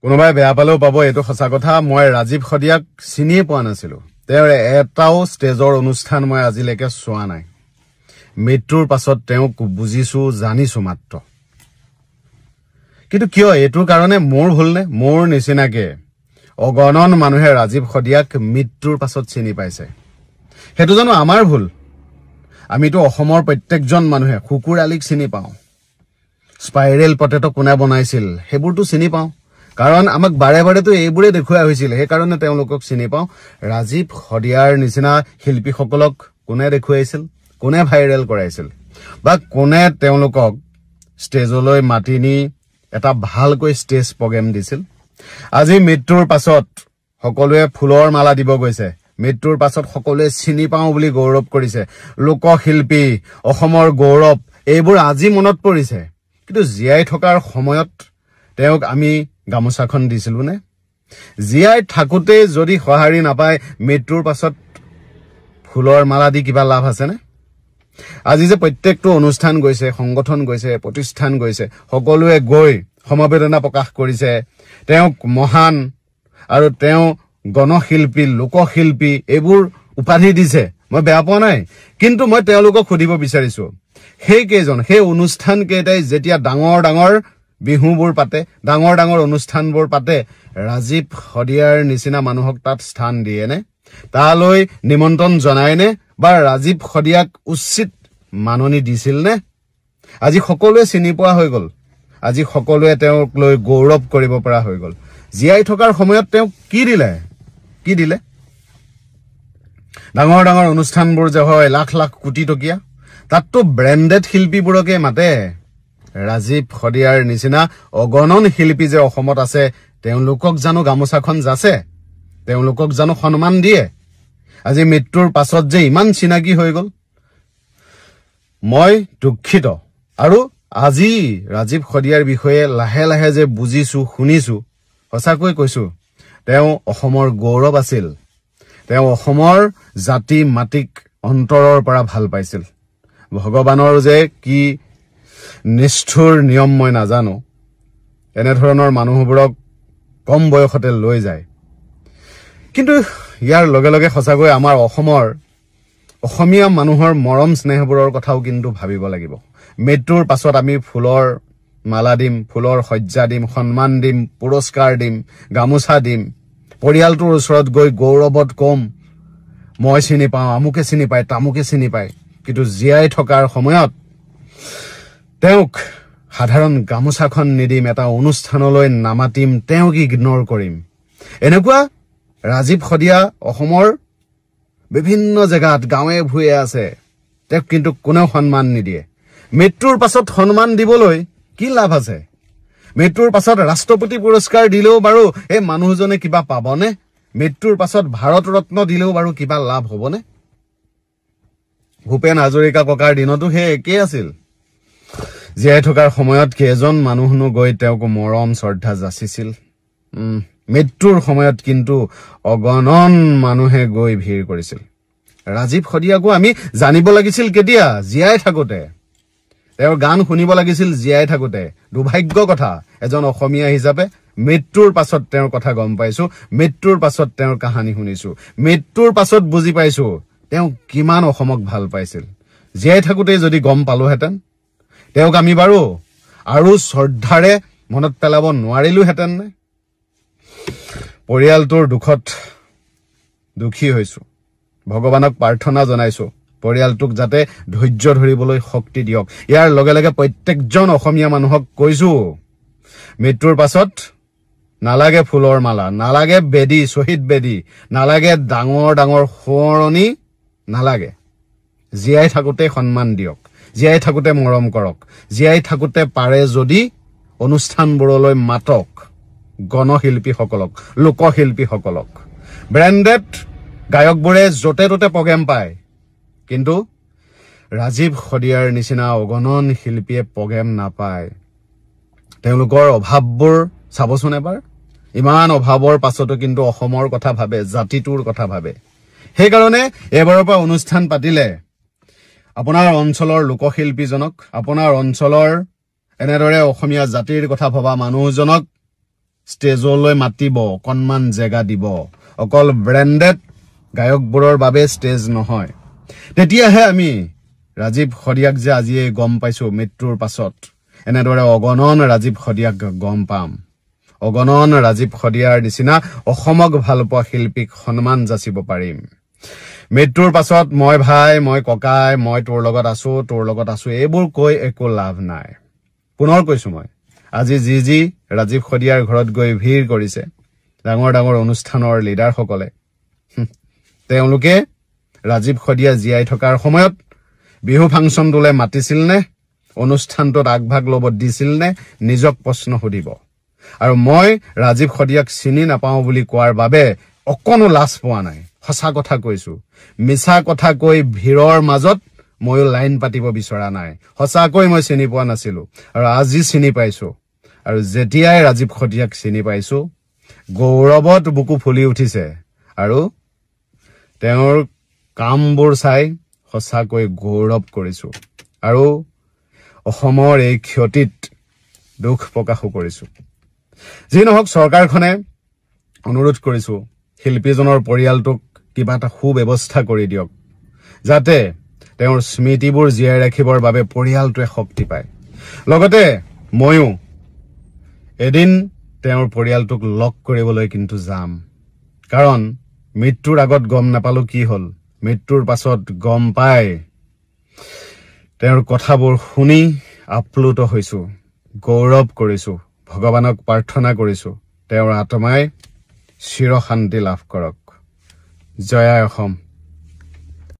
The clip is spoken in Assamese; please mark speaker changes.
Speaker 1: কোনোবাই বেয়া পালেও পাব, এইটো সঁচা কথা। মই ৰাজীৱ শদিয়াক চিনিয়ে পোৱা নাছিলো। তেওঁৰ এটাও ষ্টেজৰ অনুষ্ঠান মই আজিলৈকে চোৱা নাই। মৃত্যুৰ পাছত তেওঁক বুজিছো, জানিছো মাত্ৰ। কিন্তু কিয় এইটোৰ কাৰণে মোৰ ভুল নে? মোৰ নিচিনাকে অগণন মানুহে ৰাজীৱ শদিয়াক মৃত্যুৰ পাছত চিনি পাইছে। সেইটো জানো আমাৰ ভুল? আমিতো অসমৰ প্ৰত্যেকজন মানুহে কুকুৰ আলীক চিনি পাওঁ। স্পাইৰেল পটেটো কোনে বনাইছিল সেইবোৰতো চিনি পাওঁ, কাৰণ আমাক বাৰে বাৰেতো এইবোৰে দেখুওৱা হৈছিল। সেইকাৰণে তেওঁলোকক চিনি পাওঁ। ৰাজীৱ শদিয়াৰ নিচিনা শিল্পীসকলক কোনে দেখুৱাইছিল, কোনে ভাইৰেল কৰাইছিল, বা কোনে তেওঁলোকক ষ্টেজলৈ মাতি নি এটা ভালকৈ ষ্টেজ প্ৰগ্ৰেম দিছিল? আজি মৃত্যুৰ পাছত সকলোৱে ফুলৰ মালা দিব গৈছে। মৃত্যুৰ পাছত সকলোৱে চিনি পাওঁ বুলি গৌৰৱ কৰিছে। লোকশিল্পী, অসমৰ গৌৰৱ, এইবোৰ আজি মনত পৰিছে। কিন্তু জীয়াই থকাৰ সময়ত তেওঁক আমি গামোচাখন দিছিলো নে? জীয়াই থাকোঁতে যদি সঁহাৰি নাপায়, মৃত্যুৰ পাছত ফুলৰ মালা দি কিবা লাভ আছেনে? আজি যে প্ৰত্যেকটো অনুষ্ঠান গৈছে, সংগঠন গৈছে, প্ৰতিষ্ঠান গৈছে, সকলোৱে গৈ সমবেদনা প্ৰকাশ কৰিছে, তেওঁক মহান আৰু তেওঁ গণশিল্পী, লোকশিল্পী এইবোৰ উপাধি দিছে। মই বেয়া পোৱা নাই, কিন্তু মই তেওঁলোকক সুধিব বিচাৰিছো, সেই অনুষ্ঠান কেইটাই যেতিয়া ডাঙৰ ডাঙৰ বিহুবোৰ পাতে, ডাঙৰ ডাঙৰ অনুষ্ঠানবোৰ পাতে, ৰাজীৱ শদিয়াৰ নিচিনা মানুহক তাত স্থান দিয়ে নে? তালৈ নিমন্ত্ৰণ জনায় নে? বা ৰাজীৱ শদিয়াক উচিত মাননি দিছিল নে? আজি সকলোৱে চিনি পোৱা হৈ গ'ল। আজি সকলোৱে তেওঁক লৈ গৌৰৱ কৰিব পৰা হৈ গ'ল। জীয়াই থকাৰ সময়ত তেওঁক কি দিলে? ডাঙৰ ডাঙৰ অনুষ্ঠানবোৰ যে হয় লাখ লাখ কোটি টকীয়া, তাততো ব্ৰেণ্ডেড শিল্পীবোৰকে মাতে। ৰাজীৱ শদিয়াৰ নিচিনা অগণন শিল্পী যে অসমত আছে, তেওঁলোকক জানো গামোচাখন যাচে? তেওঁলোকক জানো সন্মান দিয়ে? আজি মৃত্যুৰ পাছত যে ইমান চিনাকি হৈ গ'ল, মই দুখিত। আৰু আজি ৰাজীৱ শদিয়াৰ বিষয়ে লাহে লাহে যে বুজিছো, শুনিছো, সঁচাকৈ কৈছো, তেওঁ অসমৰ গৌৰৱ আছিল। তেওঁ অসমৰ জাতি মাটিক অন্তৰৰ পৰা ভাল পাইছিল। ভগৱানৰ যে কি নিষ্ঠুৰ নিয়ম মই নাজানো, এনেধৰণৰ মানুহবোৰক কম বয়সতে লৈ যায়। কিন্তু ইয়াৰ লগে লগে সঁচাকৈ আমাৰ অসমীয়া মানুহৰ মৰম স্নেহবোৰৰ কথাও কিন্তু ভাবিব লাগিব। মৃত্যুৰ পাছত আমি ফুলৰ মালা দিম, ফুলৰ সজ্জা দিম, সন্মান দিম, পুৰস্কাৰ দিম, গামোচা দিম, পৰিয়ালটোৰ ওচৰত গৈ গৌৰৱত কম, মই চিনি পাওঁ, আমুকে চিনি পায়, তামুকে চিনি পায়। কিন্তু জীয়াই থকাৰ সময়ত তেওঁক সাধাৰণ গামোচাখন নিদিম, এটা অনুষ্ঠানলৈ নামাতিম, তেওঁক ইগনৰ কৰিম। এনেকুৱা ৰাজীৱ শদিয়া অসমৰ বিভিন্ন জেগাত গাঁৱে ভূঞে আছে, তেওঁক কিন্তু কোনেও সন্মান নিদিয়ে। মৃত্যুৰ পাছত সন্মান দিবলৈ কি লাভ আছে? মৃত্যুৰ পাছত ৰাষ্ট্ৰপতি পুৰস্কাৰ দিলেও বাৰু এই মানুহজনে কিবা পাবনে? মৃত্যুৰ পাছত ভাৰত ৰত্ন দিলেও বাৰু কিবা লাভ হবনে? ভূপেন হাজৰিকা ককাৰ দিনতো সেই একেই আছিল। জীয়াই থকাৰ সময়ত কেইজন মানুহনো গৈ তেওঁক মৰম শ্ৰদ্ধা যাচিছিল? মৃত্যুৰ সময়ত কিন্তু অগণন মানুহে গৈ ভিৰ কৰিছিল। ৰাজীৱ শদিয়াকো আমি জানিব লাগিছিল কেতিয়া? জীয়াই থাকোতে। তেওঁৰ গান শুনিব লাগিছিল জীয়াই থাকোতে। দুৰ্ভাগ্য কথা, এজন অসমীয়া হিচাপে মৃত্যুৰ পাছত তেওঁৰ কথা গম পাইছো, মৃত্যুৰ পাছত তেওঁৰ কাহানী শুনিছো, মৃত্যুৰ পাছত বুজি পাইছো তেওঁ কিমান অসমক ভাল পাইছিল। জীয়াই থাকোতে যদি গম পালোহেঁতেন, তেওঁক আমি বাৰু আৰু শ্ৰদ্ধাৰে মনত পেলাব নোৱাৰিলোহেঁতেন নে? পৰিয়ালটোৰ দুখত দুখী হৈছো। ভগৱানক প্ৰাৰ্থনা জনাইছো পৰিয়ালটোক যাতে ধৈৰ্য ধৰিবলৈ শক্তি দিয়ক। ইয়াৰ লগে লগে প্ৰত্যেকজন অসমীয়া মানুহক কৈছো, মৃত্যুৰ পাছত নালাগে ফুলৰ মালা, নালাগে বেদী, শ্বহীদ বেদী, নালাগে ডাঙৰ ডাঙৰ সোঁৱৰণি, নালাগে। জীয়াই থাকোতে সন্মান দিয়ক, জীয়াই থাকোতে মৰম কৰক, জীয়াই থাকোতে পাৰে যদি অনুষ্ঠানবোৰলৈ মাতক গণশিল্পীসকলক, লোকশিল্পীসকলক। ব্ৰেণ্ডেড গায়কবোৰে য'তে ত'তে প্ৰগ্ৰেম পায়, কিন্তু ৰাজীৱ শদিয়াৰ নিচিনা অগণন শিল্পীয়ে প্ৰগ্ৰেম নাপায়। তেওঁলোকৰ অভাৱবোৰ চাবচোন এবাৰ। ইমান অভাৱৰ পাছতো কিন্তু অসমৰ কথা ভাবে, জাতিটোৰ কথা ভাবে। সেইকাৰণে এবাৰৰ পৰা অনুষ্ঠান পাতিলে আপোনাৰ অঞ্চলৰ লোকশিল্পীজনক, আপোনাৰ অঞ্চলৰ এনেদৰে অসমীয়া জাতিৰ কথা ভবা মানুহজনক ষ্টেজলৈ মাতিব, অকণমান জেগা দিব, অকল ব্ৰেণ্ডেড গায়কবোৰৰ বাবে ষ্টেজ নহয়। তেতিয়াহে আমি ৰাজীৱ শদিয়াক যে আজি গম পাইছো মৃত্যুৰ পাছত, এনেদৰে অগণন ৰাজীৱ শদিয়াক গম পাম। অগণন ৰাজীৱ শদিয়াৰ নিচিনা অসমক ভালপোৱা শিল্পীক সন্মান যাচিব পাৰিম। মৃত্যুৰ পাছত মই ভাই, মই ককাই, মই তোৰ লগত আছো এইবোৰ কৈ একো লাভ নাই। পুনৰ কৈছো, মই আজি যি ৰাজীৱ শদিয়াৰ ঘৰত গৈ ভিৰ কৰিছে, ডাঙৰ ডাঙৰ অনুষ্ঠানৰ লিডাৰসকলে, তেওঁলোকে ৰাজীৱ শদিয়া জীয়াই থকাৰ সময়ত বিহু ফাংচনটোলৈ মাতিছিল নে, অনুষ্ঠানটোত আগভাগ ল'ব দিছিল নে, নিজক প্ৰশ্ন সুধিব। আৰু মই ৰাজীৱ শদিয়াক চিনি নাপাওঁ বুলি কোৱাৰ বাবে অকণো লাজ পোৱা নাই। সঁচা কথা কৈছো, মিছা কথা কৈ ভিৰৰ মাজত ময়ো লাইন পাতিব বিচৰা নাই। সঁচাকৈ মই চিনি পোৱা নাছিলো আৰু আজি চিনি পাইছো। আৰু যেতিয়াই ৰাজীৱ শদিয়াক চিনি পাইছো, গৌৰৱত বুকু ফুলি উঠিছে আৰু তেওঁৰ কামবোৰ চাই সঁচাকৈ গৌৰৱ কৰিছো আৰু অসমৰ এই ক্ষতিত দুখ প্ৰকাশো কৰিছো। যি নহওক, চৰকাৰখনে অনুৰোধ কৰিছো শিল্পীজনৰ পৰিয়ালটোক কিবা এটা সুব্যৱস্থা কৰি দিয়ক, যাতে তেওঁৰ স্মৃতিবোৰ জীয়াই ৰাখিবৰ বাবে পৰিয়ালটোৱে শক্তি পায়। লগতে ময়ো এদিন তেওঁৰ পৰিয়ালটোক লগ কৰিবলৈ কিন্তু যাম, কাৰণ মৃত্যুৰ আগত গম নাপালো কি হল, মৃত্যুৰ পাছত গম পাই তেওঁৰ কথাবোৰ শুনি আপ্লুত হৈছো, গৌৰৱ কৰিছো, ভগৱানক প্ৰাৰ্থনা কৰিছো তেওঁৰ আত্মাই চিৰ শান্তি লাভ কৰক। জয় অসম।